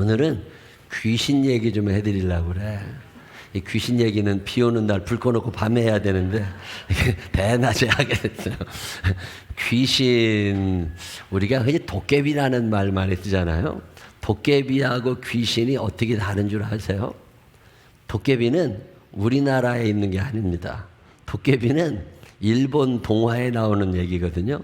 오늘은 귀신 얘기 좀 해드리려고 그래. 이 귀신 얘기는 비 오는 날 불 꺼놓고 밤에 해야 되는데 대낮에 하게 됐어요. 귀신, 우리가 흔히 도깨비라는 말 많이 쓰잖아요. 도깨비하고 귀신이 어떻게 다른 줄 아세요? 도깨비는 우리나라에 있는 게 아닙니다. 도깨비는 일본 동화에 나오는 얘기거든요.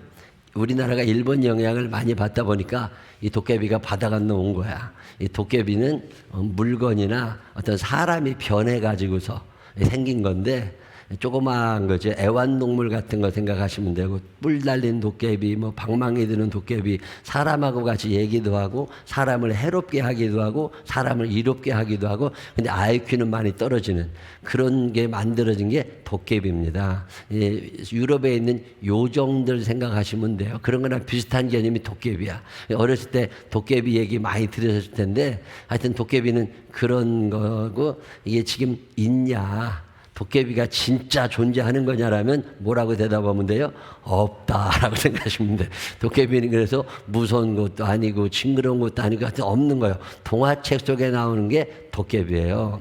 우리나라가 일본 영향을 많이 받다 보니까 이 도깨비가 바다 건너 온 거야. 이 도깨비는 물건이나 어떤 사람이 변해가지고서 생긴 건데, 조그마한 거죠. 애완동물 같은 거 생각하시면 되고, 뿔 달린 도깨비, 뭐 방망이 드는 도깨비, 사람하고 같이 얘기도 하고, 사람을 해롭게 하기도 하고, 사람을 이롭게 하기도 하고, 근데 IQ는 많이 떨어지는 그런 게 만들어진 게 도깨비입니다. 유럽에 있는 요정들 생각하시면 돼요. 그런 거랑 비슷한 개념이 도깨비야. 어렸을 때 도깨비 얘기 많이 들으셨을 텐데, 하여튼 도깨비는 그런 거고, 이게 지금 있냐? 도깨비가 진짜 존재하는 거냐라면 뭐라고 대답하면 돼요? 없다라고 생각하시면 돼요. 도깨비는 그래서 무서운 것도 아니고 징그러운 것도 아니고 하여튼 없는 거예요. 동화책 속에 나오는 게 도깨비예요.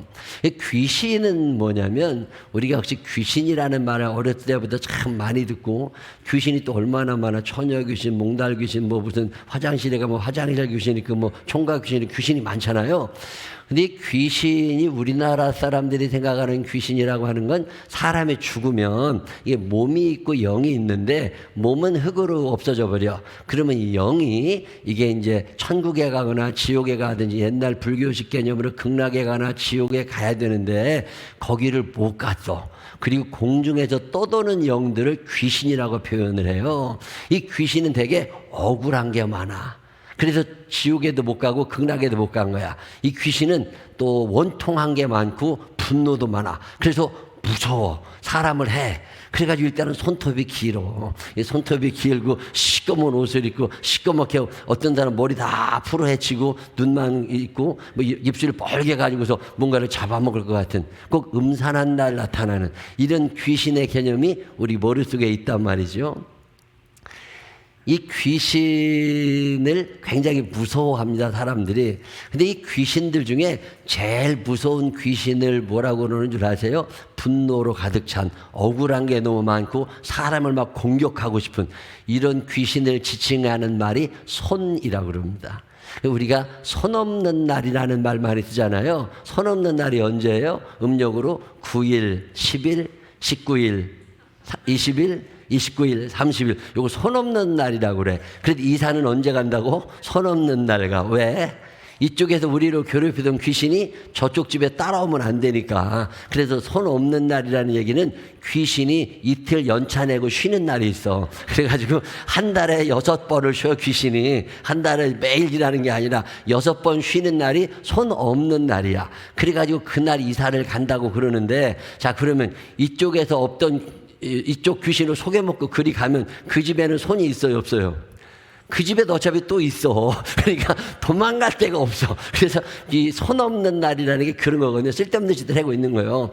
귀신은 뭐냐면, 우리가 혹시 귀신이라는 말을 어렸을 때부터 참 많이 듣고, 귀신이 또 얼마나 많아. 처녀 귀신, 몽달 귀신, 뭐 무슨 화장실에 가면 화장실 귀신 있고, 뭐 총각 귀신, 귀신이 많잖아요. 근데 이 귀신이 우리나라 사람들이 생각하는 귀신이라고 하는 건, 사람이 죽으면 이게 몸이 있고 영이 있는데 몸은 흙으로 없어져 버려. 그러면 이 영이 이게 이제 천국에 가거나 지옥에 가든지, 옛날 불교식 개념으로 극락에 가나 지옥에 가야 되는데 거기를 못 갔어. 그리고 공중에서 떠도는 영들을 귀신이라고 표현을 해요. 이 귀신은 되게 억울한 게 많아. 그래서 지옥에도 못 가고 극락에도 못 간 거야. 이 귀신은 또 원통한 게 많고 분노도 많아. 그래서 무서워. 사람을 해. 그래가지고 일단은 손톱이 길어. 이 손톱이 길고 시꺼먼 옷을 입고 시꺼멓게, 어떤 사람 머리 다 풀어헤치고 눈만 있고 뭐 입술을 뻘게 가지고서 뭔가를 잡아먹을 것 같은, 꼭 음산한 날 나타나는 이런 귀신의 개념이 우리 머릿속에 있단 말이죠. 이 귀신을 굉장히 무서워합니다, 사람들이. 근데 이 귀신들 중에 제일 무서운 귀신을 뭐라고 그러는 줄 아세요? 분노로 가득 찬, 억울한 게 너무 많고 사람을 막 공격하고 싶은 이런 귀신을 지칭하는 말이 손이라고 그럽니다. 우리가 손 없는 날이라는 말 많이 쓰잖아요. 손 없는 날이 언제예요? 음력으로 9일, 10일, 19일, 20일, 29일, 30일, 요거 손 없는 날이라고 그래. 그래도 이사는 언제 간다고? 손 없는 날 가. 왜? 이쪽에서 우리를 괴롭히던 귀신이 저쪽 집에 따라오면 안 되니까. 그래서 손 없는 날이라는 얘기는 귀신이 이틀 연차 내고 쉬는 날이 있어. 그래가지고 한 달에 6번을 쉬어, 귀신이. 한 달에 매일 일하는 게 아니라 6번 쉬는 날이 손 없는 날이야. 그래가지고 그날 이사를 간다고 그러는데, 자, 그러면 이쪽에서 없던 이쪽 귀신을 속여먹고 그리 가면 그 집에는 손이 있어요, 없어요? 그 집에도 어차피 또 있어. 그러니까 도망갈 데가 없어. 그래서 이 손 없는 날이라는 게 그런 거거든요. 쓸데없는 짓을 하고 있는 거예요.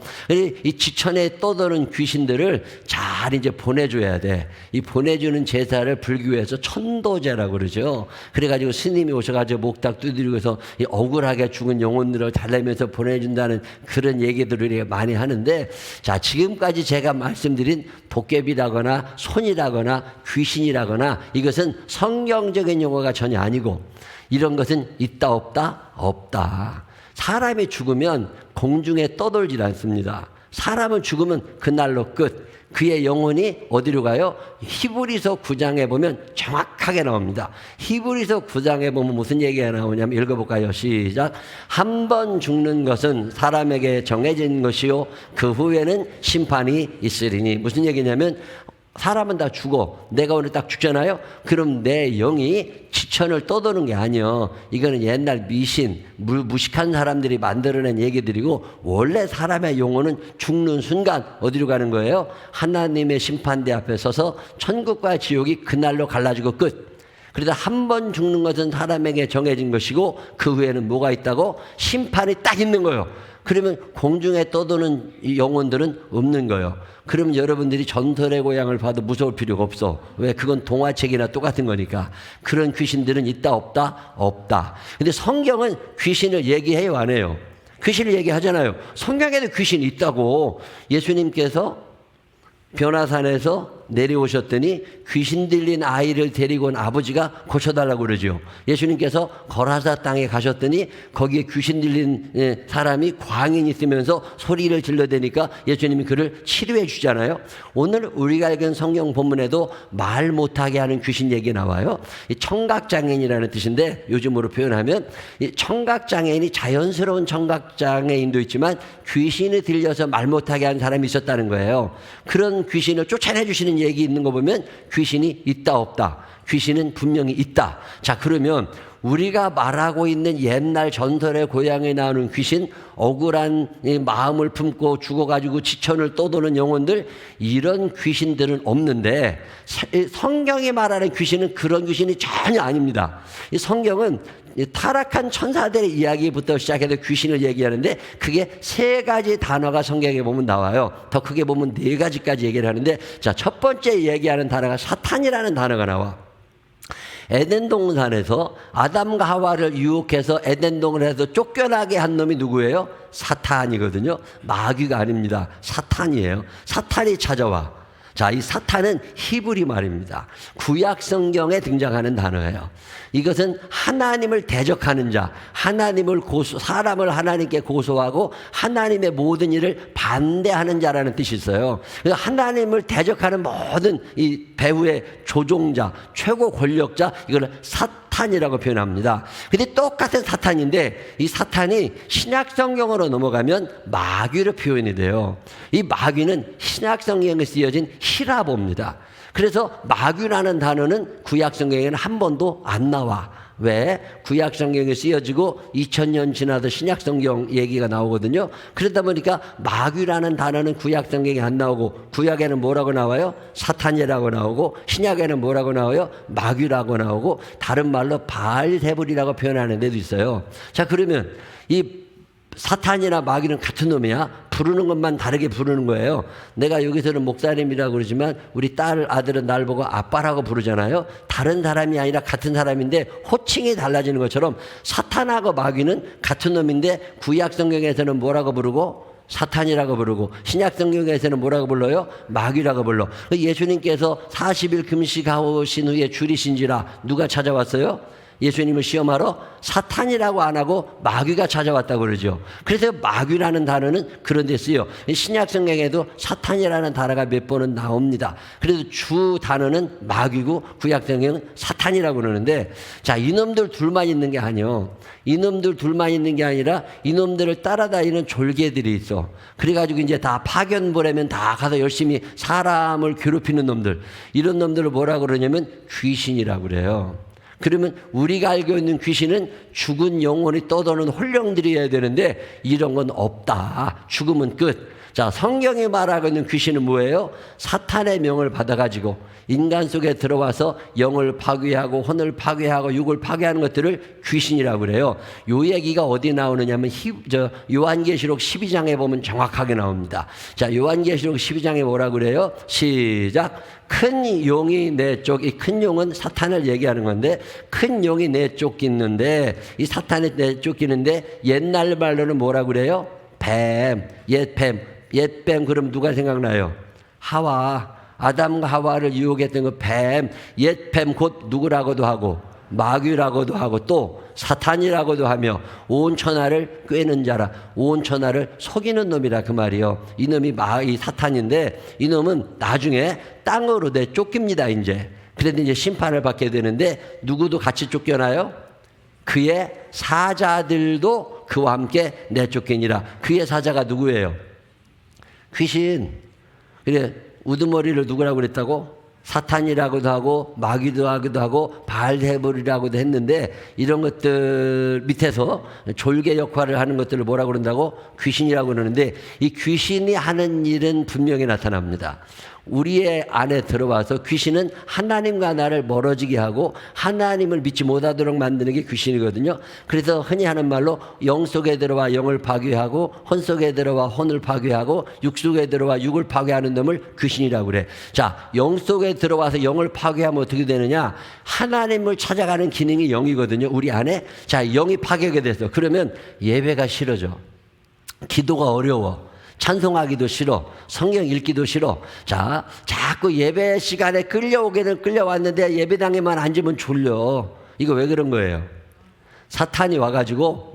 이 지천에 떠도는 귀신들을 잘 이제 보내줘야 돼. 이 보내주는 제사를 불교에서 천도제라고 그러죠. 그래가지고 스님이 오셔가지고 목탁 두드리고서 이 억울하게 죽은 영혼들을 달래면서 보내준다는 그런 얘기들을 우리가 많이 하는데, 자, 지금까지 제가 말씀드린 도깨비라거나 손이라거나 귀신이라거나 이것은 성경적인 용어가 전혀 아니고, 이런 것은 있다 없다? 없다. 사람이 죽으면 공중에 떠돌질 않습니다. 사람은 죽으면 그날로 끝. 그의 영혼이 어디로 가요? 히브리서 9장에 보면 정확하게 나옵니다. 히브리서 9장에 보면 무슨 얘기가 나오냐면, 읽어볼까요? 시작. 한 번 죽는 것은 사람에게 정해진 것이요 그 후에는 심판이 있으리니. 무슨 얘기냐면, 사람은 다 죽어. 내가 오늘 딱 죽잖아요. 그럼 내 영이 지천을 떠도는 게 아니요. 이거는 옛날 미신, 무식한 사람들이 만들어낸 얘기들이고, 원래 사람의 영혼은 죽는 순간 어디로 가는 거예요? 하나님의 심판대 앞에 서서 천국과 지옥이 그날로 갈라지고 끝. 그래서 한 번 죽는 것은 사람에게 정해진 것이고 그 후에는 뭐가 있다고? 심판이 딱 있는 거예요. 그러면 공중에 떠도는 이 영혼들은 없는 거예요. 그럼 여러분들이 전설의 고향을 봐도 무서울 필요가 없어. 왜? 그건 동화책이나 똑같은 거니까. 그런 귀신들은 있다 없다? 없다. 근데 성경은 귀신을 얘기해요 안 해요? 귀신을 얘기하잖아요. 성경에도 귀신이 있다고. 예수님께서 변화산에서 내려오셨더니 귀신 들린 아이를 데리고 온 아버지가 고쳐달라고 그러죠. 예수님께서 거라사 땅에 가셨더니 거기에 귀신 들린 사람이 광인이 있으면서 소리를 질러대니까 예수님이 그를 치료해 주잖아요. 오늘 우리가 읽은 성경 본문에도 말 못하게 하는 귀신 얘기 나와요. 이 청각장애인이라는 뜻인데 요즘으로 표현하면 이 청각장애인이 자연스러운 청각장애인도 있지만 귀신이 들려서 말 못하게 하는 사람이 있었다는 거예요. 그런 귀신을 쫓아내주시는 얘기 있는 거 보면 귀신이 있다 없다. 귀신은 분명히 있다. 자, 그러면 우리가 말하고 있는 옛날 전설의 고향에 나오는 귀신, 억울한 마음을 품고 죽어가지고 지천을 떠도는 영혼들, 이런 귀신들은 없는데 성경이 말하는 귀신은 그런 귀신이 전혀 아닙니다. 이 성경은 타락한 천사들의 이야기부터 시작해서 귀신을 얘기하는데 그게 세 가지 단어가 성경에 보면 나와요. 더 크게 보면 네 가지까지 얘기를 하는데, 자, 첫 번째 얘기하는 단어가 사탄이라는 단어가 나와. 에덴 동산에서 아담과 하와를 유혹해서 에덴 동산에서 쫓겨나게 한 놈이 누구예요? 사탄이거든요. 마귀가 아닙니다. 사탄이에요. 사탄이 찾아와. 자, 이 사탄은 히브리 말입니다. 구약 성경에 등장하는 단어예요. 이것은 하나님을 대적하는 자, 사람을 하나님께 고소하고 하나님의 모든 일을 반대하는 자라는 뜻이 있어요. 하나님을 대적하는 모든 이 배후의 조종자, 최고 권력자, 이걸 사탄이라고 표현합니다. 근데 똑같은 사탄인데 이 사탄이 신약 성경으로 넘어가면 마귀로 표현이 돼요. 이 마귀는 신약 성경에 쓰여진 히라보입니다. 그래서 마귀라는 단어는 구약 성경에는 한 번도 안 나와. 왜? 구약 성경에 쓰여지고 2000년 지나도 신약 성경 얘기가 나오거든요. 그러다 보니까 마귀라는 단어는 구약 성경에 안 나오고, 구약에는 뭐라고 나와요? 사탄이라고 나오고, 신약에는 뭐라고 나와요? 마귀라고 나오고, 다른 말로 바알세불이라고 표현하는 데도 있어요. 자, 그러면 이 사탄이나 마귀는 같은 놈이야? 부르는 것만 다르게 부르는 거예요. 내가 여기서는 목사님이라고 그러지만 우리 아들은 날 보고 아빠라고 부르잖아요. 다른 사람이 아니라 같은 사람인데 호칭이 달라지는 것처럼 사탄하고 마귀는 같은 놈인데 구약 성경에서는 뭐라고 부르고? 사탄이라고 부르고, 신약 성경에서는 뭐라고 불러요? 마귀라고 불러. 예수님께서 40일 금식하신 후에 줄이신지라 누가 찾아왔어요? 예수님을 시험하러 사탄이라고 안 하고 마귀가 찾아왔다고 그러죠. 그래서 마귀라는 단어는 그런 데 쓰여. 신약 성경에도 사탄이라는 단어가 몇 번은 나옵니다. 그래서 주 단어는 마귀고 구약 성경은 사탄이라고 그러는데, 자, 이놈들 둘만 있는 게 아니요. 이놈들 둘만 있는 게 아니라 이놈들을 따라다니는 졸개들이 있어. 그래가지고 이제 다 파견 보내면 다 가서 열심히 사람을 괴롭히는 놈들, 이런 놈들을 뭐라고 그러냐면 귀신이라고 그래요. 그러면 우리가 알고 있는 귀신은 죽은 영혼이 떠도는 혼령들이어야 되는데 이런 건 없다. 죽으면 끝. 자, 성경이 말하고 있는 귀신은 뭐예요? 사탄의 명을 받아가지고 인간 속에 들어와서 영을 파괴하고 혼을 파괴하고 육을 파괴하는 것들을 귀신이라고 그래요. 요 얘기가 어디 나오느냐면 요한계시록 12장에 보면 정확하게 나옵니다. 자, 요한계시록 12장에 뭐라고 그래요? 시작. 큰 용이 내 쪽, 이 큰 용은 사탄을 얘기하는 건데, 큰 용이 내 쫓기는데, 이 사탄이 내 쫓기는데 옛날 말로는 뭐라고 그래요? 뱀, 옛뱀. 그럼 누가 생각나요? 하와. 아담과 하와를 유혹했던 그 뱀, 옛뱀 곧 누구라고도 하고 마귀라고도 하고 또 사탄이라고도 하며 온 천하를 꿰는 자라, 온 천하를 속이는 놈이라 그 말이요. 이놈이 이 사탄인데 이놈은 나중에 땅으로 내쫓깁니다. 이제 그래도 이제 심판을 받게 되는데 누구도 같이 쫓겨나요? 그의 사자들도 그와 함께 내쫓기니라. 그의 사자가 누구예요? 귀신. 그래, 우두머리를 누구라고 그랬다고? 사탄이라고도 하고 마귀도 하기도 하고 바알세불이라고도 했는데, 이런 것들 밑에서 졸개 역할을 하는 것들을 뭐라고 그런다고? 귀신이라고 그러는데, 이 귀신이 하는 일은 분명히 나타납니다. 우리의 안에 들어와서 귀신은 하나님과 나를 멀어지게 하고 하나님을 믿지 못하도록 만드는 게 귀신이거든요. 그래서 흔히 하는 말로 영 속에 들어와 영을 파괴하고 혼 속에 들어와 혼을 파괴하고 육 속에 들어와 육을 파괴하는 놈을 귀신이라고 그래. 자, 영 속에 들어와서 영을 파괴하면 어떻게 되느냐? 하나님을 찾아가는 기능이 영이거든요. 우리 안에. 자, 영이 파괴가 됐어. 그러면 예배가 싫어져. 기도가 어려워. 찬송하기도 싫어. 성경 읽기도 싫어. 자, 자꾸 예배 시간에 끌려오기는 끌려왔는데 예배당에만 앉으면 졸려. 이거 왜 그런 거예요? 사탄이 와가지고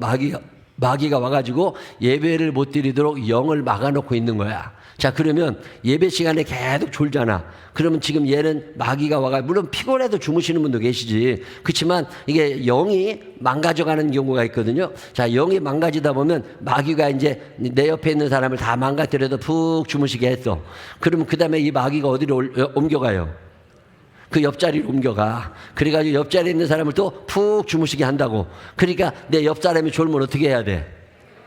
마귀가 와가지고 예배를 못 드리도록 영을 막아놓고 있는 거야. 자, 그러면 예배 시간에 계속 졸잖아. 그러면 지금 얘는 마귀가 와가 물론 피곤해도 주무시는 분도 계시지. 그렇지만 이게 영이 망가져가는 경우가 있거든요. 자, 영이 망가지다 보면 마귀가 이제 내 옆에 있는 사람을 다 망가뜨려도 푹 주무시게 했어. 그러면 그 다음에 이 마귀가 어디로 옮겨가요? 그 옆자리로 옮겨가. 그래가지고 옆자리에 있는 사람을 또 푹 주무시게 한다고. 그러니까 내 옆 사람이 졸면 어떻게 해야 돼?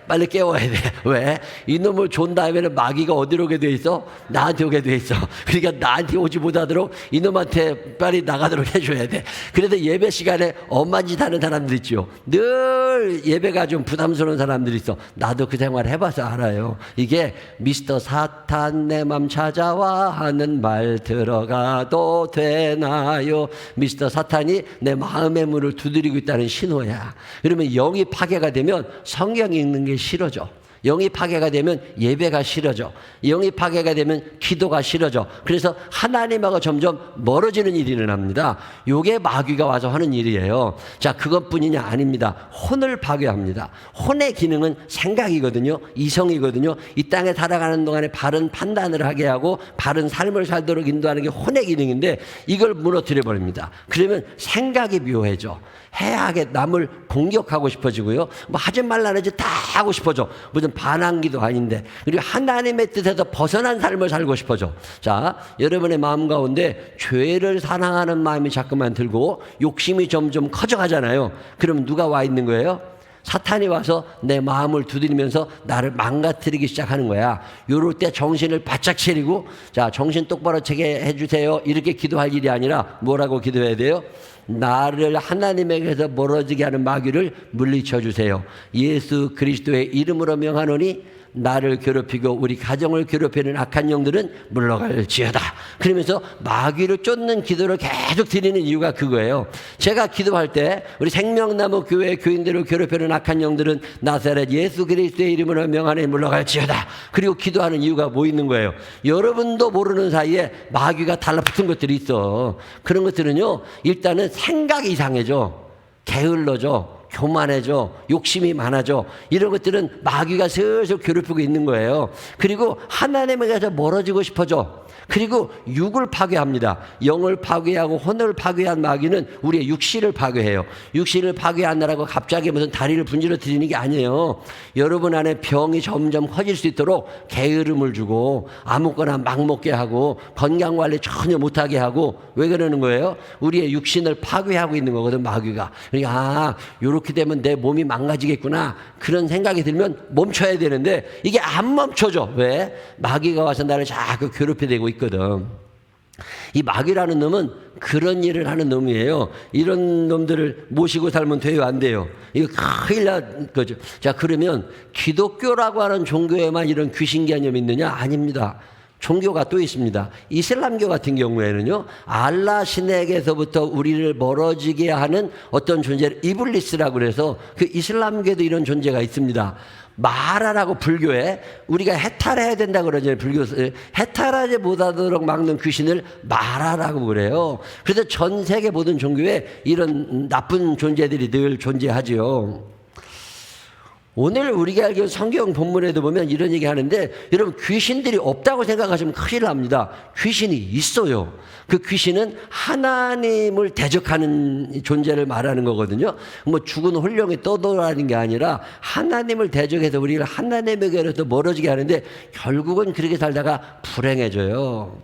빨리 깨워야 돼. 왜? 이놈을 존 다음에는 마귀가 어디로 오게 돼 있어? 나한테 오게 돼 있어. 그러니까 나한테 오지 못하도록 이놈한테 빨리 나가도록 해줘야 돼. 그래도 예배 시간에 엄한 짓 하는 사람들 있죠. 늘 예배가 좀 부담스러운 사람들이 있어. 나도 그 생활 해봐서 알아요. 이게 미스터 사탄 내 맘 찾아와 하는 말 들어가도 되나요? 미스터 사탄이 내 마음의 문을 두드리고 있다는 신호야. 그러면 영이 파괴가 되면 성경 읽는 게 싫어져. 영이 파괴가 되면 예배가 싫어져. 영이 파괴가 되면 기도가 싫어져. 그래서 하나님하고 점점 멀어지는 일이 일어납니다. 이게 마귀가 와서 하는 일이에요. 자, 그것뿐이냐? 아닙니다. 혼을 파괴합니다. 혼의 기능은 생각이거든요. 이성이거든요. 이 땅에 살아가는 동안에 바른 판단을 하게 하고 바른 삶을 살도록 인도하는 게 혼의 기능인데 이걸 무너뜨려 버립니다. 그러면 생각이 묘해져. 해야 하게 남을 공격하고 싶어지고요. 뭐 하지 말라는 짓 다 하고 싶어져. 무슨 반항기도 아닌데. 그리고 하나님의 뜻에서 벗어난 삶을 살고 싶어져. 자, 여러분의 마음 가운데 죄를 사랑하는 마음이 자꾸만 들고 욕심이 점점 커져가잖아요. 그럼 누가 와 있는 거예요? 사탄이 와서 내 마음을 두드리면서 나를 망가뜨리기 시작하는 거야. 요럴 때 정신을 바짝 차리고, 자, 정신 똑바로 차게 해주세요. 이렇게 기도할 일이 아니라 뭐라고 기도해야 돼요? 나를 하나님에게서 멀어지게 하는 마귀를 물리쳐 주세요. 예수 그리스도의 이름으로 명하노니 나를 괴롭히고 우리 가정을 괴롭히는 악한 영들은 물러갈지어다. 그러면서 마귀를 쫓는 기도를 계속 드리는 이유가 그거예요. 제가 기도할 때 우리 생명나무 교회 교인들을 괴롭히는 악한 영들은 나사렛 예수 그리스도의 이름으로 명하노니 물러갈지어다. 그리고 기도하는 이유가 뭐 있는 거예요? 여러분도 모르는 사이에 마귀가 달라붙은 것들이 있어. 그런 것들은요, 일단은 생각이 이상해져. 게을러져. 교만해져. 욕심이 많아져. 이런 것들은 마귀가 슬슬 괴롭히고 있는 거예요. 그리고 하나님에게서 멀어지고 싶어져. 그리고 육을 파괴합니다. 영을 파괴하고 혼을 파괴한 마귀는 우리의 육신을 파괴해요. 육신을 파괴하느라고 갑자기 무슨 다리를 분질러 드리는 게 아니에요. 여러분 안에 병이 점점 커질 수 있도록 게으름을 주고 아무거나 막 먹게 하고 건강관리 전혀 못하게 하고. 왜 그러는 거예요? 우리의 육신을 파괴하고 있는 거거든, 마귀가. 그러니까 아, 이렇게 되면 내 몸이 망가지겠구나, 그런 생각이 들면 멈춰야 되는데 이게 안 멈춰져. 왜? 마귀가 와서 나를 자꾸 괴롭히고 있거든. 이 마귀라는 놈은 그런 일을 하는 놈이에요. 이런 놈들을 모시고 살면 돼요, 안 돼요? 이거 큰일 날 거죠. 자, 그러면 기독교라고 하는 종교에만 이런 귀신 개념이 있느냐? 아닙니다. 종교가 또 있습니다. 이슬람교 같은 경우에는요, 알라 신에게서부터 우리를 멀어지게 하는 어떤 존재를 이블리스라고 그래서 그 이슬람교에도 이런 존재가 있습니다. 마라라고 불교에 우리가 해탈해야 된다고 그러잖아요. 불교 해탈하지 못하도록 막는 귀신을 마라라고 그래요. 그래서 전 세계 모든 종교에 이런 나쁜 존재들이 늘 존재하지요. 오늘 우리가 알기로 성경 본문에도 보면 이런 얘기 하는데, 여러분 귀신들이 없다고 생각하시면 큰일 납니다. 귀신이 있어요. 그 귀신은 하나님을 대적하는 존재를 말하는 거거든요. 뭐 죽은 홀령이 떠돌아다니는 게 아니라 하나님을 대적해서 우리를 하나님에게로부터 멀어지게 하는데 결국은 그렇게 살다가 불행해져요.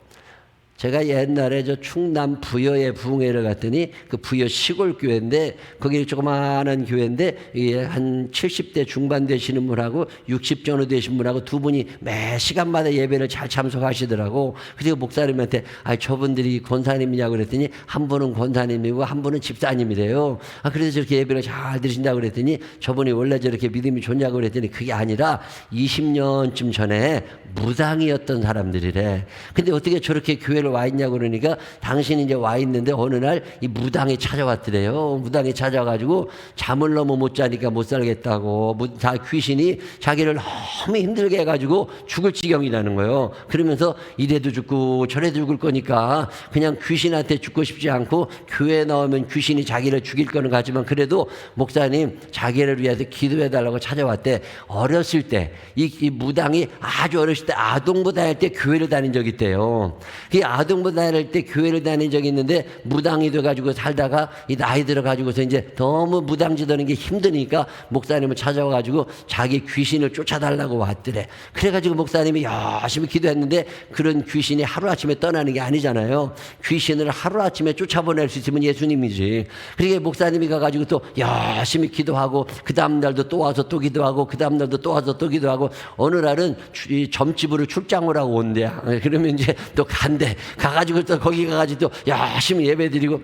제가 옛날에 저 충남 부여에 부흥회를 갔더니 그 부여 시골 교회인데 거기 조그마한 교회인데 이게 한 70대 중반 되시는 분하고 60 정도 되신 분하고 두 분이 매 시간마다 예배를 잘 참석하시더라고. 그래서 목사님한테 저분들이 권사님이냐고 그랬더니 한 분은 권사님이고 한 분은 집사님이래요. 그래서 저렇게 예배를 잘 드신다고 그랬더니 저분이 원래 저렇게 믿음이 좋냐고 그랬더니 그게 아니라 20년쯤 전에 무당이었던 사람들이래. 근데 어떻게 저렇게 교회를 와 있냐고 그러니까 당신이 이제 와 있는데 어느 날 이 무당이 찾아왔더래요. 무당이 찾아가지고 잠을 너무 못 자니까 못 살겠다고 다 귀신이 자기를 너무 힘들게 해가지고 죽을 지경이라는 거예요. 그러면서 이래도 죽고 저래도 죽을 거니까 그냥 귀신한테 죽고 싶지 않고 교회에 나오면 귀신이 자기를 죽일 거는 같지만 그래도 목사님 자기를 위해서 기도해달라고 찾아왔대. 어렸을 때 이 무당이 아주 어렸을 때 아동부 다닐 때 교회를 다닌 적이 있대요. 이 아동부 다닐 때 교회를 다닌 적이 있는데 무당이 돼가지고 살다가 이 나이 들어가지고서 이제 너무 무당짓하는 게 힘드니까 목사님을 찾아와가지고 자기 귀신을 쫓아달라고 왔더래. 그래가지고 목사님이 열심히 기도했는데 그런 귀신이 하루아침에 떠나는 게 아니잖아요. 귀신을 하루아침에 쫓아보낼 수 있으면 예수님이지. 그러니까 목사님이 가가지고 또 열심히 기도하고 그 다음날도 또 와서 또 기도하고 그 다음날도 또 와서 또 기도하고 어느 날은 이 점집으로 출장을 하고 온대야. 그러면 이제 또 간대. 가가지고 또 거기 가가지고 또 열심히 예배드리고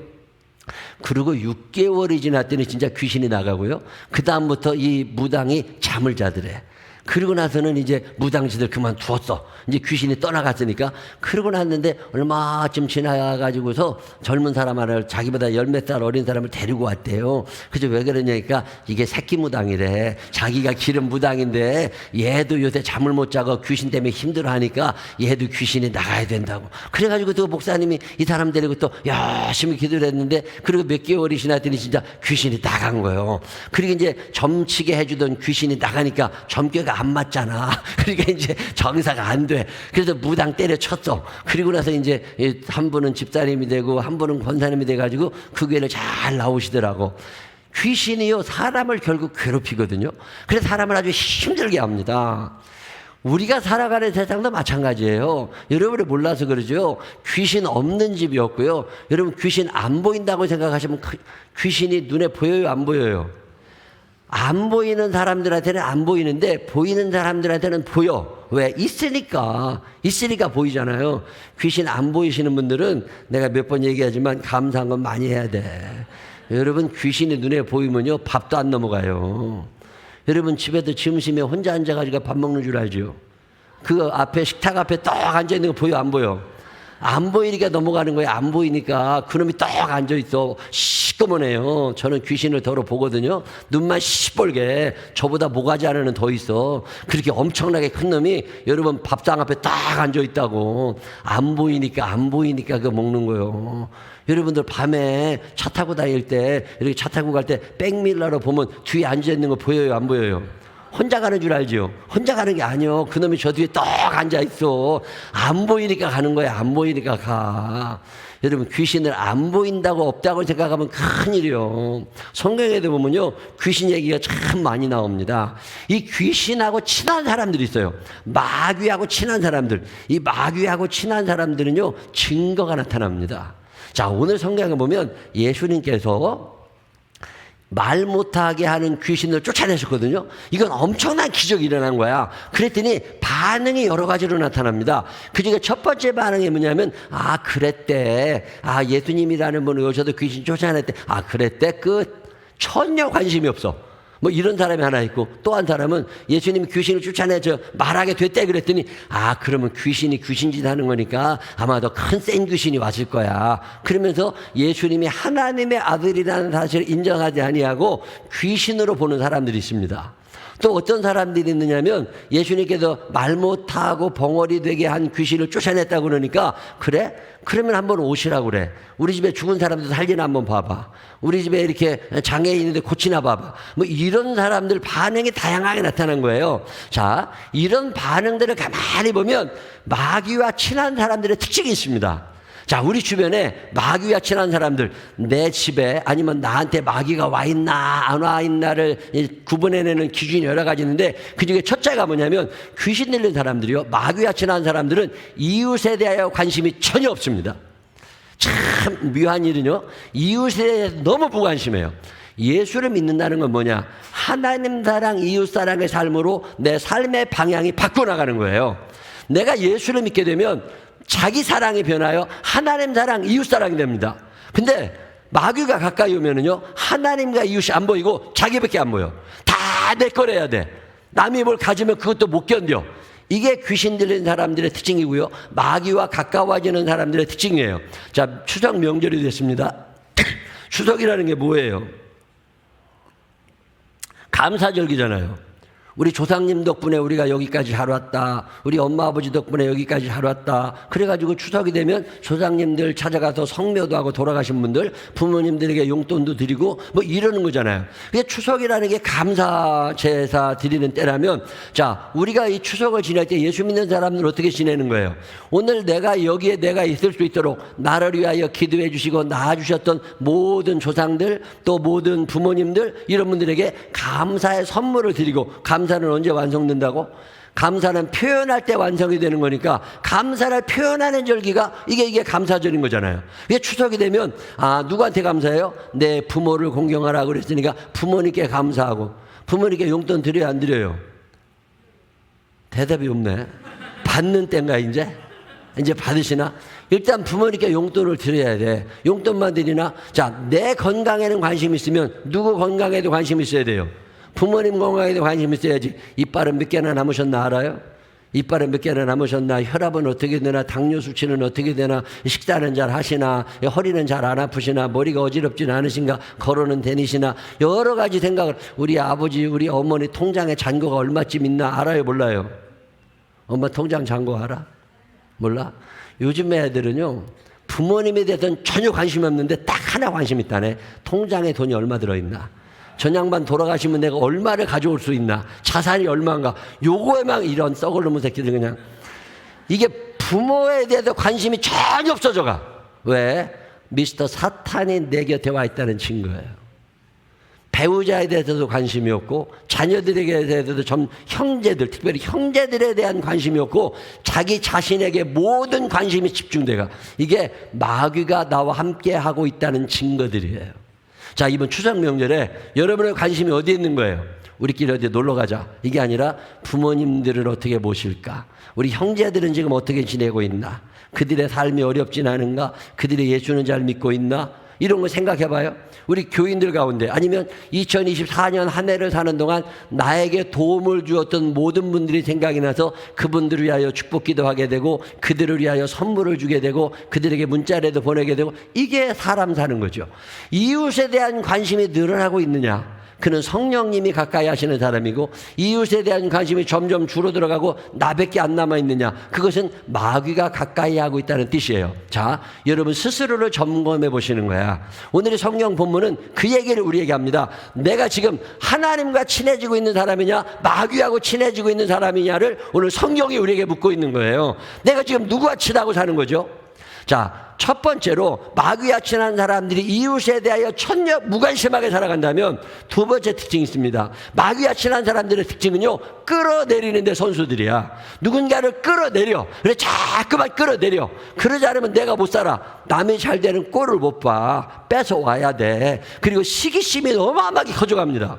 그리고 6개월이 지났더니 진짜 귀신이 나가고요. 그 다음부터 이 무당이 잠을 자더래. 그러고 나서는 이제 무당지들 그만두었어. 이제 귀신이 떠나갔으니까. 그러고 났는데 얼마쯤 지나가지고서 젊은 사람 하나를 자기보다 열 몇 살 어린 사람을 데리고 왔대요. 그래서 왜 그러냐니까 이게 새끼 무당이래. 자기가 기른 무당인데 얘도 요새 잠을 못 자고 귀신 때문에 힘들어하니까 얘도 귀신이 나가야 된다고. 그래가지고 또 목사님이 이 사람 데리고 또 열심히 기도를 했는데 그리고 몇 개월이 지났더니 진짜 귀신이 나간 거예요. 그리고 이제 점치게 해주던 귀신이 나가니까 점괘가 안 맞잖아. 그러니까 이제 정사가 안 돼. 그래서 무당 때려쳤어. 그리고 나서 이제 한 분은 집사님이 되고 한 분은 권사님이 돼가지고 그 교회를 잘 나오시더라고. 귀신이요 사람을 결국 괴롭히거든요. 그래서 사람을 아주 힘들게 합니다. 우리가 살아가는 세상도 마찬가지예요. 여러분이 몰라서 그러죠. 귀신 없는 집이 없고요. 여러분 귀신 안 보인다고 생각하시면 귀신이 눈에 보여요, 안 보여요? 안 보이는 사람들한테는 안 보이는데 보이는 사람들한테는 보여. 왜? 있으니까 보이잖아요. 귀신 안 보이시는 분들은 내가 몇 번 얘기하지만 감사한 건 많이 해야 돼. 여러분 귀신이 눈에 보이면요 밥도 안 넘어가요. 여러분 집에도 점심에 혼자 앉아가지고 밥 먹는 줄 알죠? 그 앞에 식탁 앞에 딱 앉아있는 거 보여 안 보여? 안 보이니까 넘어가는 거예요. 안 보이니까 그놈이 딱 앉아있어. 시꺼먼해요. 저는 귀신을 더러 보거든요. 눈만 시뻘게. 저보다 모가지 하나는 더 있어. 그렇게 엄청나게 큰 놈이 여러분 밥상 앞에 딱 앉아있다고. 안 보이니까 그거 먹는 거예요. 여러분들 밤에 차 타고 다닐 때 이렇게 차 타고 갈 때 백밀러로 보면 뒤에 앉아있는 거 보여요 안 보여요? 혼자 가는 줄 알죠? 혼자 가는 게 아니요. 그놈이 저 뒤에 딱 앉아있어. 안 보이니까 가는 거야. 안 보이니까 가. 여러분 귀신을 안 보인다고 없다고 생각하면 큰일이요. 성경에도 보면요 귀신 얘기가 참 많이 나옵니다. 이 귀신하고 친한 사람들이 있어요. 마귀하고 친한 사람들. 이 마귀하고 친한 사람들은요 증거가 나타납니다. 자 오늘 성경에 보면 예수님께서 말 못하게 하는 귀신을 쫓아내셨거든요. 이건 엄청난 기적이 일어난 거야. 그랬더니 반응이 여러 가지로 나타납니다. 그중에 첫 번째 반응이 뭐냐면 그랬대. 예수님이라는 분을 오셔도 귀신 쫓아냈대. 그랬대. 끝. 전혀 관심이 없어. 뭐 이런 사람이 하나 있고 또 한 사람은 예수님이 귀신을 쫓아내서 말하게 됐대 그랬더니 그러면 귀신이 귀신짓 하는 거니까 아마 더 큰 센 귀신이 왔을 거야. 그러면서 예수님이 하나님의 아들이라는 사실을 인정하지 아니하고 귀신으로 보는 사람들이 있습니다. 또 어떤 사람들이 있느냐면 예수님께서 말 못하고 벙어리 되게 한 귀신을 쫓아냈다고 그러니까 그래? 그러면 한번 오시라고 그래. 우리 집에 죽은 사람들 살리나 한번 봐봐. 우리 집에 이렇게 장애 있는데 고치나 봐봐. 뭐 이런 사람들 반응이 다양하게 나타난 거예요. 자, 이런 반응들을 가만히 보면 마귀와 친한 사람들의 특징이 있습니다. 자, 우리 주변에 마귀와 친한 사람들, 내 집에 아니면 나한테 마귀가 와 있나 안 와 있나를 구분해내는 기준이 여러 가지 있는데, 그중에 첫째가 뭐냐면 귀신 들린 사람들이요, 마귀와 친한 사람들은 이웃에 대하여 관심이 전혀 없습니다. 참 묘한 일은요, 이웃에 대해서 너무 무관심해요. 예수를 믿는다는 건 뭐냐? 하나님 사랑, 이웃 사랑의 삶으로 내 삶의 방향이 바꿔나가는 거예요. 내가 예수를 믿게 되면 자기 사랑이 변하여 하나님 사랑, 이웃 사랑이 됩니다. 근데 마귀가 가까이 오면은요, 하나님과 이웃이 안 보이고 자기밖에 안 보여. 다 내 거래야 돼. 남이 뭘 가지면 그것도 못 견뎌. 이게 귀신 들린 사람들의 특징이고요, 마귀와 가까워지는 사람들의 특징이에요. 자, 추석 명절이 됐습니다. 추석이라는 게 뭐예요? 감사절기잖아요. 우리 조상님 덕분에 우리가 여기까지 잘 왔다. 우리 엄마 아버지 덕분에 여기까지 잘 왔다. 그래가지고 추석이 되면 조상님들 찾아가서 성묘도 하고, 돌아가신 분들 부모님들에게 용돈도 드리고 뭐 이러는 거잖아요. 이게 추석이라는 게 감사 제사 드리는 때라면, 자, 우리가 이 추석을 지낼 때 예수 믿는 사람들 어떻게 지내는 거예요? 오늘 내가 여기에 내가 있을 수 있도록 나를 위하여 기도해 주시고 낳아주셨던 모든 조상들, 또 모든 부모님들, 이런 분들에게 감사의 선물을 드리고, 감사는 언제 완성된다고? 감사는 표현할 때 완성이 되는 거니까, 감사를 표현하는 절기가 이게 감사절인 거잖아요. 이게 추석이 되면, 아, 누구한테 감사해요? 내 부모를 공경하라고 그랬으니까 부모님께 감사하고. 부모님께 용돈 드려요, 안 드려요? 대답이 없네. 받는 때인가 이제 받으시나? 일단 부모님께 용돈을 드려야 돼. 용돈만 드리나? 자, 내 건강에는 관심이 있으면 누구 건강에도 관심이 있어야 돼요. 부모님 건강에도 관심 있어야지. 이빨은 몇 개나 남으셨나 알아요? 이빨은 몇 개나 남으셨나? 혈압은 어떻게 되나? 당뇨 수치는 어떻게 되나? 식사는 잘 하시나? 허리는 잘 안 아프시나? 머리가 어지럽지는 않으신가? 걸어는 다니시나? 여러 가지 생각을. 우리 아버지, 우리 어머니 통장에 잔고가 얼마쯤 있나 알아요, 몰라요? 엄마 통장 잔고 알아? 몰라? 요즘 애들은요, 부모님에 대해서는 전혀 관심이 없는데 딱 하나 관심 있다네. 통장에 돈이 얼마 들어있나? 전 양반 돌아가시면 내가 얼마를 가져올 수 있나? 자산이 얼마인가? 요거에만, 이런 썩을 놈의 새끼들 그냥. 이게 부모에 대해서 관심이 전혀 없어져가. 왜? 미스터 사탄이 내 곁에 와 있다는 증거예요. 배우자에 대해서도 관심이 없고, 자녀들에게 대해서도 형제들, 특별히 형제들에 대한 관심이 없고, 자기 자신에게 모든 관심이 집중돼가. 이게 마귀가 나와 함께 하고 있다는 증거들이에요. 자, 이번 추석 명절에 여러분의 관심이 어디에 있는 거예요? 우리끼리 어디 놀러 가자, 이게 아니라 부모님들을 어떻게 모실까? 우리 형제들은 지금 어떻게 지내고 있나? 그들의 삶이 어렵진 않은가? 그들이 예수는 잘 믿고 있나? 이런 거 생각해 봐요. 우리 교인들 가운데, 아니면 2024년 한 해를 사는 동안 나에게 도움을 주었던 모든 분들이 생각이 나서 그분들을 위하여 축복 기도하게 되고, 그들을 위하여 선물을 주게 되고, 그들에게 문자라도 보내게 되고, 이게 사람 사는 거죠. 이웃에 대한 관심이 늘어나고 있느냐? 그는 성령님이 가까이 하시는 사람이고, 이웃에 대한 관심이 점점 줄어들어가고 나밖에 안 남아있느냐? 그것은 마귀가 가까이 하고 있다는 뜻이에요. 자, 여러분 스스로를 점검해 보시는 거야. 오늘의 성경 본문은 그 얘기를 우리에게 합니다. 내가 지금 하나님과 친해지고 있는 사람이냐, 마귀하고 친해지고 있는 사람이냐를 오늘 성경이 우리에게 묻고 있는 거예요. 내가 지금 누구와 친하고 사는 거죠? 자, 첫 번째로 마귀와 친한 사람들이 이웃에 대하여 천녀 무관심하게 살아간다면, 두 번째 특징이 있습니다. 마귀와 친한 사람들의 특징은요, 끌어내리는 데 선수들이야. 누군가를 끌어내려. 그래, 자꾸만 끌어내려. 그러지 않으면 내가 못 살아. 남이 잘 되는 꼴을 못 봐. 뺏어와야 돼. 그리고 시기심이 어마어마하게 커져갑니다.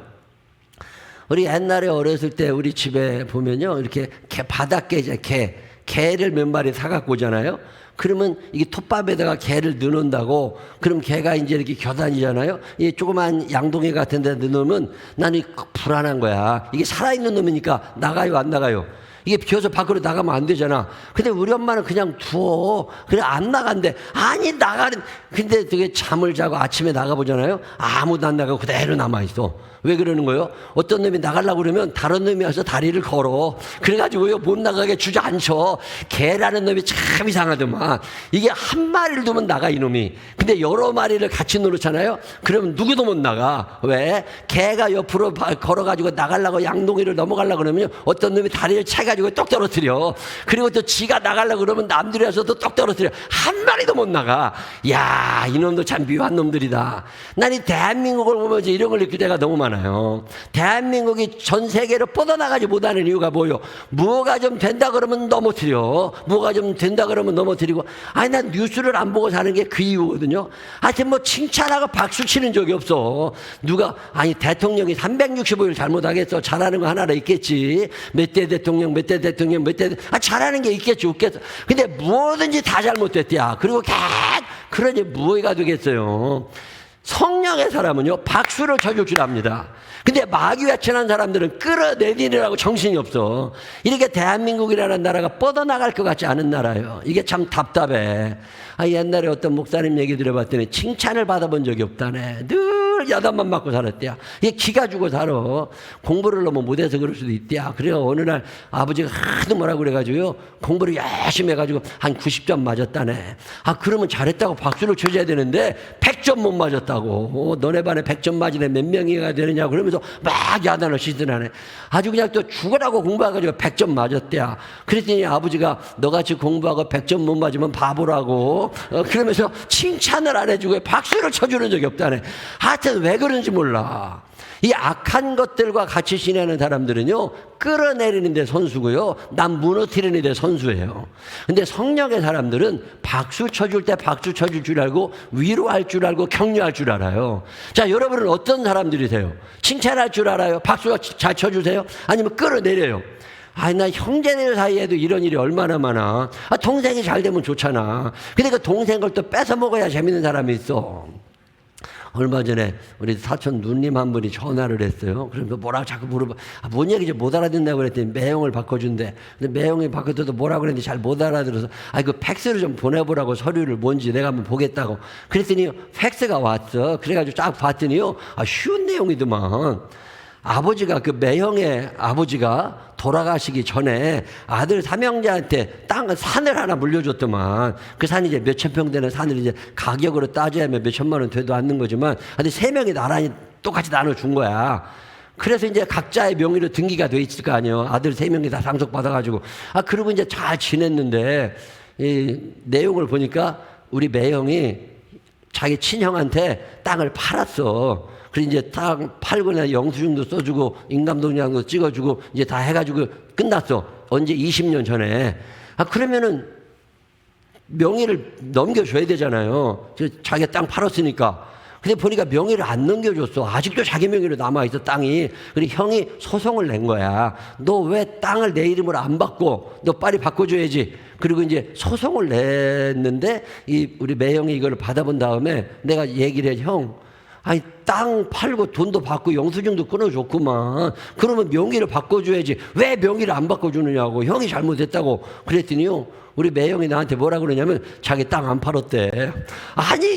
우리 옛날에 어렸을 때 우리 집에 보면요, 이렇게 바닷게, 개를 몇 마리 사갖고 오잖아요. 그러면 이게 톱밥에다가 개를 넣는다고, 그럼 개가 이제 이렇게 겨다니잖아요. 이 조그만 양동이 같은 데 넣으면 나는 불안한 거야. 이게 살아있는 놈이니까 나가요, 안 나가요? 이게 비어서 밖으로 나가면 안 되잖아. 근데 우리 엄마는 그냥 두어. 그래, 안 나간대. 아니, 나가는. 근데 되게 잠을 자고 아침에 나가보잖아요. 아무도 안 나가고 그대로 남아있어. 왜 그러는 거예요? 어떤 놈이 나가려고 그러면 다른 놈이 와서 다리를 걸어. 그래가지고요, 못 나가게 주저앉혀. 개라는 놈이 참 이상하더만. 이게 한 마리를 두면 나가, 이놈이. 근데 여러 마리를 같이 놓잖아요? 그러면 누구도 못 나가. 왜? 개가 옆으로 걸어가지고 나가려고 양동이를 넘어가려고 그러면 어떤 놈이 다리를 채가지고 똑 떨어뜨려. 그리고 또 지가 나가려고 그러면 남들이 와서 또 똑 떨어뜨려. 한 마리도 못 나가. 야, 이놈도 참 미워한 놈들이다. 난 이 대한민국을 보면서 이런 걸 느낄 때가 너무 많아요. 대한민국이 전 세계로 뻗어나가지 못하는 이유가 뭐요? 뭐가 좀 된다 그러면 넘어뜨려. 뭐가 좀 된다 그러면 넘어뜨리고. 아니, 난 뉴스를 안 보고 사는 게 그 이유거든요. 하여튼 뭐 칭찬하고 박수 치는 적이 없어. 누가, 아니, 대통령이 365일 잘못하겠어. 잘하는 거 하나로 있겠지. 몇 대 대통령, 몇 대 대통령, 몇 대, 잘하는 게 있겠지, 없겠어. 근데 뭐든지 다 잘못됐대야. 그리고 그러니 무엇가 되겠어요. 성령의 사람은요, 박수를 쳐줄 줄 압니다. 근데 마귀와 친한 사람들은 끌어내리느라고 정신이 없어. 이렇게 대한민국이라는 나라가 뻗어나갈 것 같지 않은 나라예요. 이게 참 답답해. 옛날에 어떤 목사님 얘기 들어봤더니 칭찬을 받아본 적이 없다네. 늘 야단만 맞고 살았대야. 이게 기가 주고 살아. 공부를 너무 못해서 그럴 수도 있대야. 그래서 어느 날 아버지가 하도 뭐라고 그래가지고요, 공부를 열심히 해가지고 한 90점 맞았다네. 그러면 잘했다고 박수를 쳐줘야 되는데 100점 못 맞았다고. 너네 반에 100점 맞으네 몇 명이가 되느냐고 그러면서 막 야단을 시드나네. 아주 그냥 또 죽으라고 공부해가지고 100점 맞았대야. 그랬더니 아버지가 너같이 공부하고 100점 못 맞으면 바보라고. 그러면서 칭찬을 안 해주고 박수를 쳐주는 적이 없다네. 하여튼 왜 그런지 몰라. 이 악한 것들과 같이 지내는 사람들은요, 끌어내리는 데 선수고요, 남 무너뜨리는 데 선수예요. 근데 성령의 사람들은 박수 쳐줄 때 박수 쳐줄 줄 알고, 위로할 줄 알고, 격려할 줄 알아요. 자, 여러분은 어떤 사람들이세요? 칭찬할 줄 알아요? 박수 잘 쳐주세요? 아니면 끌어내려요? 나 형제들 사이에도 이런 일이 얼마나 많아. 동생이 잘 되면 좋잖아. 근데 그 동생 걸 또 뺏어 먹어야 재밌는 사람이 있어. 얼마 전에 우리 사촌 누님 한 분이 전화를 했어요. 그러면서 뭐라고 자꾸 물어봐. 뭔 얘기지 못 알아듣는다고 그랬더니 매형을 바꿔준대. 근데 매형이 바꿔줘도 뭐라고 그랬는데 잘 못 알아들어서 그 팩스를 좀 보내보라고, 서류를 뭔지 내가 한번 보겠다고. 그랬더니 팩스가 왔어. 그래가지고 쫙 봤더니요, 쉬운 내용이더만. 아버지가, 그 매형의 아버지가 돌아가시기 전에 아들 삼형제한테 산을 하나 물려줬더만. 그 산이 이제 몇천 평 되는 산을 이제 가격으로 따져야면 몇천만 원 되도 않는 거지만, 근데 세 명이 나란히 똑같이 나눠준 거야. 그래서 이제 각자의 명의로 등기가 돼 있을 거 아니에요. 아들 세 명이 다 상속받아가지고. 그러고 이제 잘 지냈는데, 이 내용을 보니까 우리 매형이 자기 친형한테 땅을 팔았어. 그래서 이제 땅 팔고 나 영수증도 써주고 인감도장도 찍어주고 이제 다 해가지고 끝났어. 언제? 20년 전에. 그러면은 명의를 넘겨줘야 되잖아요. 자기 땅 팔았으니까. 근데 보니까 명의를 안 넘겨줬어. 아직도 자기 명의로 남아있어, 땅이. 그리고 형이 소송을 낸 거야. 너 왜 땅을 내 이름으로 안 바꿔? 너 빨리 바꿔줘야지. 그리고 이제 소송을 냈는데, 우리 매형이 이걸 받아본 다음에 내가 얘기를 해. 형, 땅 팔고 돈도 받고 영수증도 끊어줬구만. 그러면 명의를 바꿔줘야지. 왜 명의를 안 바꿔주느냐고. 형이 잘못했다고. 그랬더니요, 우리 매형이 나한테 뭐라 그러냐면 자기 땅 안 팔았대.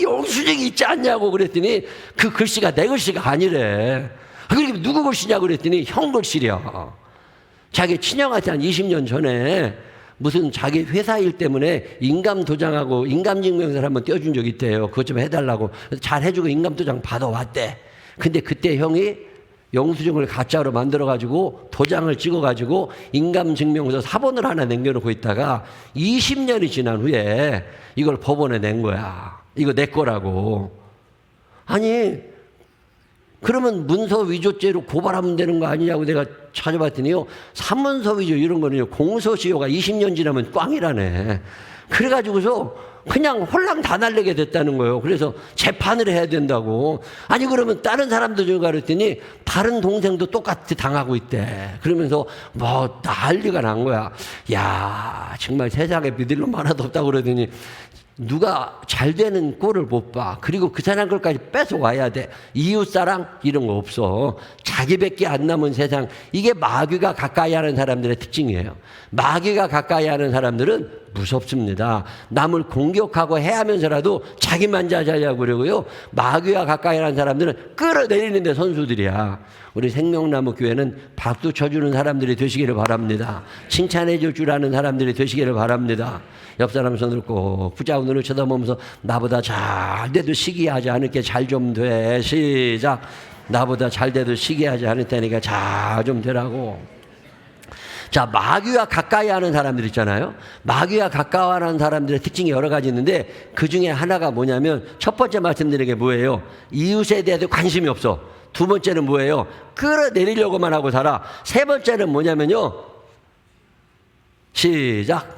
영수증이 있지 않냐고. 그랬더니 그 글씨가 내 글씨가 아니래. 그러니까 누구 글씨냐고 그랬더니 형 글씨랴. 자기 친형한테 한 20년 전에 무슨 자기 회사 일 때문에 인감도장하고 인감증명서를 한번 떼어준 적이 있대요. 그것 좀 해달라고. 잘 해주고 인감도장 받아왔대. 근데 그때 형이 영수증을 가짜로 만들어가지고 도장을 찍어가지고 인감증명서 사본을 하나 남겨놓고 있다가 20년이 지난 후에 이걸 법원에 낸 거야. 이거 내 거라고. 그러면 문서 위조죄로 고발하면 되는 거 아니냐고 내가 찾아봤더니요, 산문서 위조 이런 거는요, 공소시효가 20년 지나면 꽝이라네. 그래가지고서 그냥 홀랑 다 날리게 됐다는 거예요. 그래서 재판을 해야 된다고. 그러면 다른 사람들 좀 가르쳤더니 다른 동생도 똑같이 당하고 있대. 그러면서 뭐 난리가 난 거야. 야, 정말 세상에 믿을 놈 하나도 없다고 그러더니 누가 잘 되는 꼴을 못 봐. 그리고 그 사람 걸까지 뺏어와야 돼. 이웃사랑 이런 거 없어. 자기밖에 안 남은 세상. 이게 마귀가 가까이 하는 사람들의 특징이에요. 마귀가 가까이 하는 사람들은 무섭습니다. 남을 공격하고 해하면서라도 자기만 자자려고 그러고요. 마귀와 가까이 하는 사람들은 끌어내리는 데 선수들이야. 우리 생명나무 교회는 박수 쳐주는 사람들이 되시기를 바랍니다. 칭찬해 줄 줄 아는 사람들이 되시기를 바랍니다. 옆 사람 손을 꼭 붙잡고 눈을 쳐다보면서 나보다 잘 돼도 시기하지 않을게 잘 좀 돼. 시작. 나보다 잘 돼도 시기하지 않을 테니까 잘 좀 되라고. 자, 마귀와 가까이 하는 사람들 있잖아요. 마귀와 가까워하는 사람들의 특징이 여러 가지 있는데 그 중에 하나가 뭐냐면 첫 번째 말씀드리는 게 뭐예요? 이웃에 대해서 관심이 없어. 두 번째는 뭐예요? 끌어내리려고만 하고 살아. 세 번째는 뭐냐면요. 시작.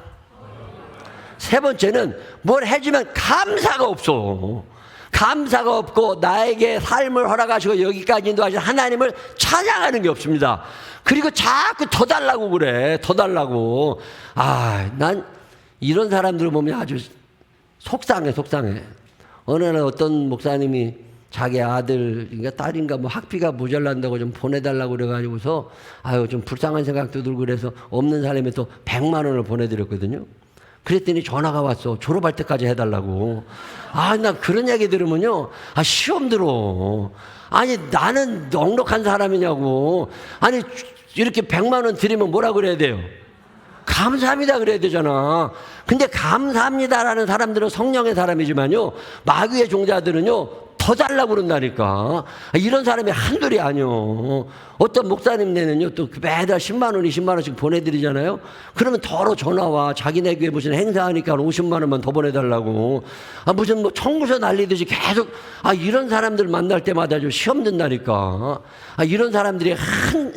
세 번째는 뭘 해주면 감사가 없어. 감사가 없고 나에게 삶을 허락하시고 여기까지 인도하신 하나님을 찬양하는 게 없습니다. 그리고 자꾸 더 달라고 그래. 더 달라고. 난 이런 사람들을 보면 아주 속상해. 어느 날 어떤 목사님이 자기 아들인가 딸인가 뭐 학비가 모자란다고 좀 보내달라고 그래가지고서 좀 불쌍한 생각도 들고 그래서 없는 사람이 또 100만 원을 보내드렸거든요. 그랬더니 전화가 왔어. 졸업할 때까지 해달라고. 나 그런 얘기 들으면요. 시험 들어. 아니, 나는 넉넉한 사람이냐고. 아니, 이렇게 100만 원 드리면 뭐라 그래야 돼요? 감사합니다 그래야 되잖아. 근데 감사합니다라는 사람들은 성령의 사람이지만요. 마귀의 종자들은요. 더 달라고 그런다니까. 이런 사람이 한둘이 아니요. 어떤 목사님네는요, 또 매달 10만 원, 20만 원씩 보내드리잖아요. 그러면 더러 전화와 자기네 교회 무슨 행사하니까 50만 원만 더 보내달라고. 무슨 뭐 청구서 날리듯이 계속, 이런 사람들 만날 때마다 좀 시험 든다니까. 이런 사람들이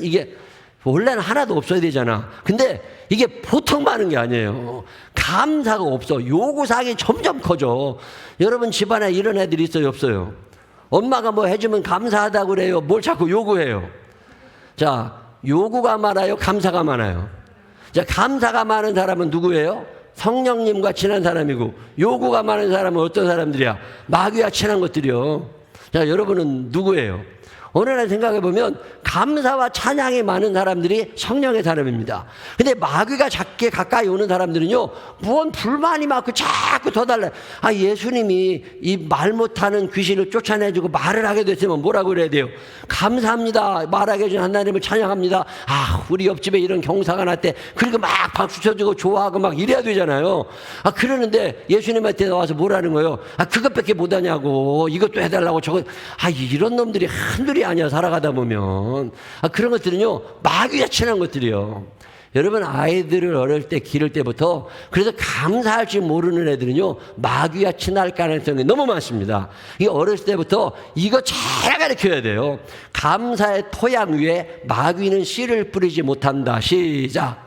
이게, 원래는 하나도 없어야 되잖아. 근데 이게 보통 많은 게 아니에요. 감사가 없어. 요구사항이 점점 커져. 여러분 집안에 이런 애들이 있어요, 없어요? 엄마가 뭐 해주면 감사하다고 그래요. 뭘 자꾸 요구해요? 자, 요구가 많아요? 감사가 많아요? 자, 감사가 많은 사람은 누구예요? 성령님과 친한 사람이고, 요구가 많은 사람은 어떤 사람들이야? 마귀와 친한 것들이요. 자, 여러분은 누구예요? 어느 날 생각해보면 감사와 찬양이 많은 사람들이 성령의 사람입니다. 근데 마귀가 작게 가까이 오는 사람들은요, 무언 불만이 많고 자꾸 더 달라요. 예수님이 이 말 못하는 귀신을 쫓아내주고 말을 하게 됐으면 뭐라고 그래야 돼요? 감사합니다. 말하게 해준 하나님을 찬양합니다. 우리 옆집에 이런 경사가 났대. 그리고 막 박수 쳐주고 좋아하고 막 이래야 되잖아요. 그러는데 예수님한테 나와서 뭐라는 거예요? 그것밖에 못하냐고. 이것도 해달라고 저거. 이런 놈들이 한둘이 아니야, 살아가다 보면. 그런 것들은요, 마귀가 친한 것들이요. 여러분, 아이들을 어릴 때 기를 때부터 그래서 감사할 줄 모르는 애들은요, 마귀와 친할 가능성이 너무 많습니다. 이 어렸을 때부터 이거 잘 가르쳐야 돼요. 감사의 토양 위에 마귀는 씨를 뿌리지 못한다. 시작.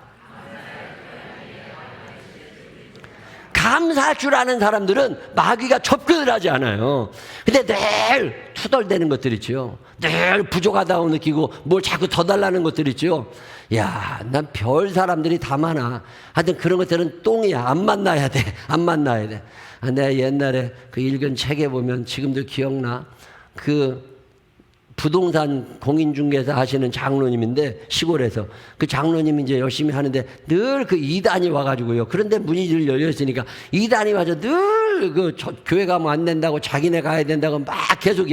감사할 줄 아는 사람들은 마귀가 접근을 하지 않아요. 근데 늘 투덜대는 것들 있죠. 늘 부족하다고 느끼고 뭘 자꾸 더 달라는 것들 있죠. 난 별 사람들이 다 많아. 하여튼 그런 것들은 똥이야. 안 만나야 돼. 안 만나야 돼. 내가 옛날에 그 읽은 책에 보면 지금도 기억나. 그 부동산 공인중개사 하시는 장로님인데 시골에서 그 장로님이 이제 열심히 하는데 늘 그 이단이 와가지고요. 그런데 문이 늘 열려 있으니까 이단이 와서 늘 그 교회 가면 안 된다고 자기네 가야 된다고 막 계속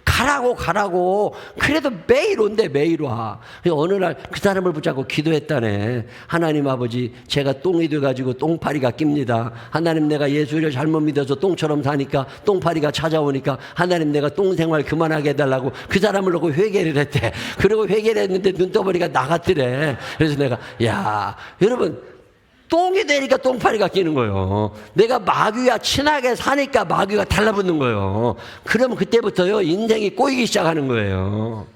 가라고. 그래도 매일 온대, 매일 와. 어느 날 그 사람을 붙잡고 기도했다네. 하나님 아버지, 제가 똥이 돼가지고 똥파리가 낍니다. 하나님, 내가 예수를 잘못 믿어서 똥처럼 사니까 똥파리가 찾아오니까 하나님, 내가 똥 생활 그만하게 해달라고 그 사람을 놓고 회개를 했대. 그리고 회개를 했는데 눈덩어리가 나갔더래. 그래서 내가, 여러분, 똥이 되니까 똥파리가 끼는 거예요. 내가 마귀와 친하게 사니까 마귀가 달라붙는 거예요. 그러면 그때부터요, 인생이 꼬이기 시작하는 거예요.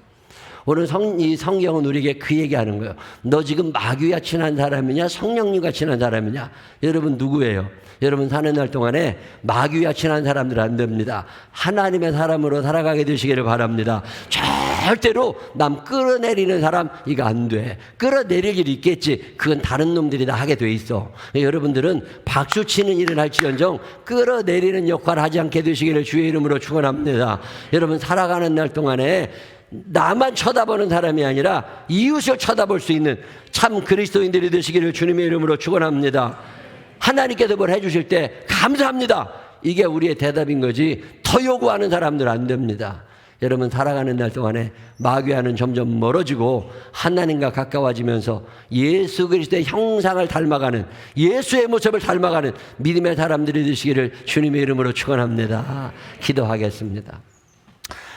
오늘 이 성경은 우리에게 그 얘기하는 거예요. 너 지금 마귀와 친한 사람이냐, 성령님과 친한 사람이냐? 여러분 누구예요? 여러분 사는 날 동안에 마귀와 친한 사람들 안 됩니다. 하나님의 사람으로 살아가게 되시기를 바랍니다. 절대로 남 끌어내리는 사람 이거 안 돼. 끌어내릴 일이 있겠지. 그건 다른 놈들이 다 하게 돼 있어. 여러분들은 박수 치는 일을 할지언정 끌어내리는 역할을 하지 않게 되시기를 주의 이름으로 축원합니다. 여러분 살아가는 날 동안에 나만 쳐다보는 사람이 아니라 이웃을 쳐다볼 수 있는 참 그리스도인들이 되시기를 주님의 이름으로 축원합니다. 하나님께서 뭘 해주실 때 감사합니다. 이게 우리의 대답인 거지 더 요구하는 사람들 안 됩니다. 여러분 살아가는 날 동안에 마귀와는 점점 멀어지고 하나님과 가까워지면서 예수 그리스도의 형상을 닮아가는 예수의 모습을 닮아가는 믿음의 사람들이 되시기를 주님의 이름으로 축원합니다. 기도하겠습니다.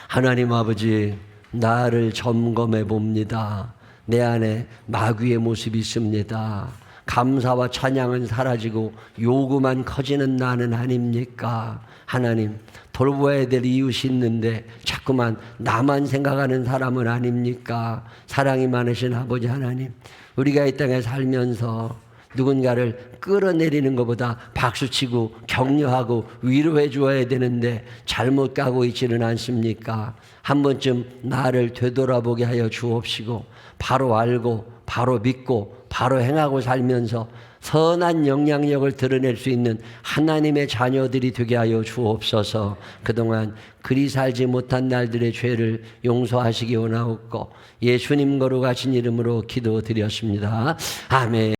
하나님 아버지, 나를 점검해 봅니다. 내 안에 마귀의 모습이 있습니다. 감사와 찬양은 사라지고 요구만 커지는 나는 아닙니까? 하나님, 돌보아야 될 이웃이 있는데 자꾸만 나만 생각하는 사람은 아닙니까? 사랑이 많으신 아버지 하나님, 우리가 이 땅에 살면서 누군가를 끌어내리는 것보다 박수치고 격려하고 위로해 주어야 되는데 잘못 가고 있지는 않습니까? 한 번쯤 나를 되돌아보게 하여 주옵시고 바로 알고 바로 믿고 바로 행하고 살면서 선한 영향력을 드러낼 수 있는 하나님의 자녀들이 되게 하여 주옵소서. 그동안 그리 살지 못한 날들의 죄를 용서하시기 원하옵고 예수님 거룩하신 이름으로 기도드렸습니다. 아멘.